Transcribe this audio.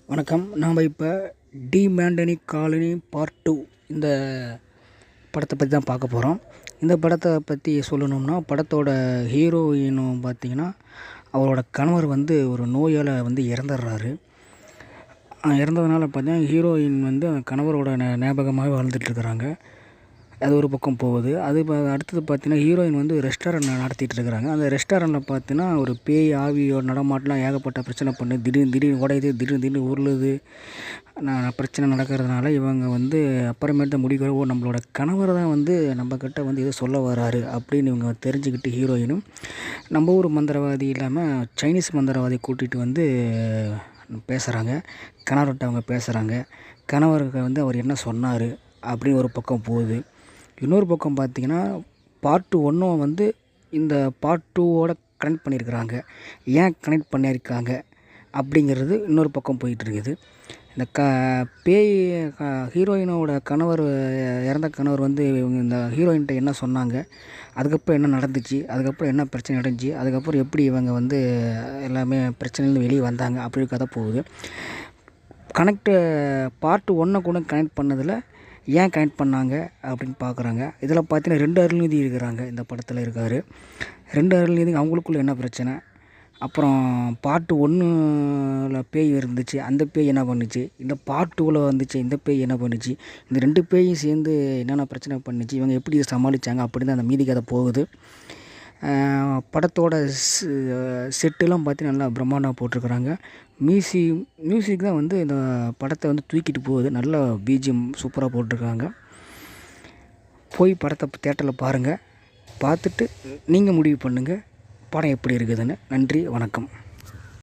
வணக்கம். நாம் இப்போ டி மேண்டனி காலனி பார்ட் 2 இந்த படத்தை பற்றி தான் பார்க்க போகிறோம். இந்த படத்தை பற்றி சொல்லணும்னா, படத்தோட ஹீரோயினும் பார்த்திங்கன்னா, அவரோட கணவர் ஒரு நோயால் இறந்துடுறாரு. இறந்ததுனால பார்த்தீங்கன்னா, ஹீரோயின் கணவரோட ஞாபகமாகவே வாழ்ந்துட்டுருக்குறாங்க. அது ஒரு பக்கம் போகுது. அடுத்தது பார்த்தீங்கன்னா, ஹீரோயின் ரெஸ்டாரண்ட் நடத்திட்டு இருக்கிறாங்க. அந்த ரெஸ்டாரண்ட்டில் பார்த்தீங்கன்னா, ஒரு பேய் ஆவியோட நடமாட்டம்லாம் ஏகப்பட்ட பிரச்சனை பண்ணு. திடீர்னு உடையுது, திடீர்னு உருளுது. பிரச்சனை நடக்கிறதுனால இவங்க அப்புறமேட்டு முடிவு, நம்மளோட கணவர் தான் நம்மக்கிட்ட ஏதோ சொல்ல வராரு அப்படின்னு இவங்க தெரிஞ்சுக்கிட்டு, ஹீரோயினும் நம்ம ஊர் மந்திரவாதி இல்லாமல் சைனீஸ் மந்திரவாதி கூட்டிகிட்டு பேசுகிறாங்க. கணவர்கிட்ட அவங்க பேசுகிறாங்க. கணவருக்கு அவர் என்ன சொன்னார் அப்படின்னு ஒரு பக்கம் போகுது. இன்னொரு பக்கம் பார்த்திங்கன்னா, பார்ட் 1 இந்த பார்ட் 2வோட கனெக்ட் பண்ணியிருக்கிறாங்க. ஏன் கனெக்ட் பண்ணியிருக்காங்க அப்படிங்கிறது இன்னொரு பக்கம் போயிட்டுருக்குது. இந்த பேய் ஹீரோயினோட கணவர், இறந்த கணவர் இவங்க இந்த ஹீரோயின்கிட்ட என்ன சொன்னாங்க, அதுக்கப்புறம் என்ன நடந்துச்சு, அதுக்கப்புறம் என்ன பிரச்சனை நடந்துச்சு, அதுக்கப்புறம் எப்படி இவங்க எல்லாமே பிரச்சனையிலேருந்து வெளியே வந்தாங்க அப்படி கதை போகுது. பார்ட் 1 கூட கனெக்ட் பண்ணதில் ஏன் கனெக்ட் பண்ணாங்க அப்படின்னு பார்க்குறாங்க. இதில் பார்த்தீங்கன்னா 2 அருள்நிதி இருக்கிறாங்க. இந்த படத்தில் இருக்கார் 2 அருள்நிதி. அவங்களுக்குள்ள என்ன பிரச்சனை, அப்புறம் பார்ட் 1ல் பேய் இருந்துச்சு, அந்த பேய் என்ன பண்ணுச்சு, இந்த பார்ட் 2ல் வந்துச்சு, இந்த பேய் என்ன பண்ணுச்சு, இந்த 2 பேயும் சேர்ந்து என்னென்ன பிரச்சனை பண்ணுச்சு, இவங்க எப்படி இதை சமாளித்தாங்க அப்படின்னு தான் அந்த மீதி கதை போகுது. படத்தோட செட்டுலாம் பார்த்தீங்கன்னா நல்லா பிரம்மாண்டமாக போட்டிருக்குறாங்க. மியூசிக் தான் இந்த படத்தை தூக்கிட்டு போகுது. நல்ல பிஜிஎம் சூப்பராக போட்டிருக்காங்க. போய் படத்தை தியேட்டரில் பாருங்கள். பார்த்துட்டு நீங்கள் முடிவு பண்ணுங்கள் படம் எப்படி இருக்குதுன்னு. நன்றி, வணக்கம்.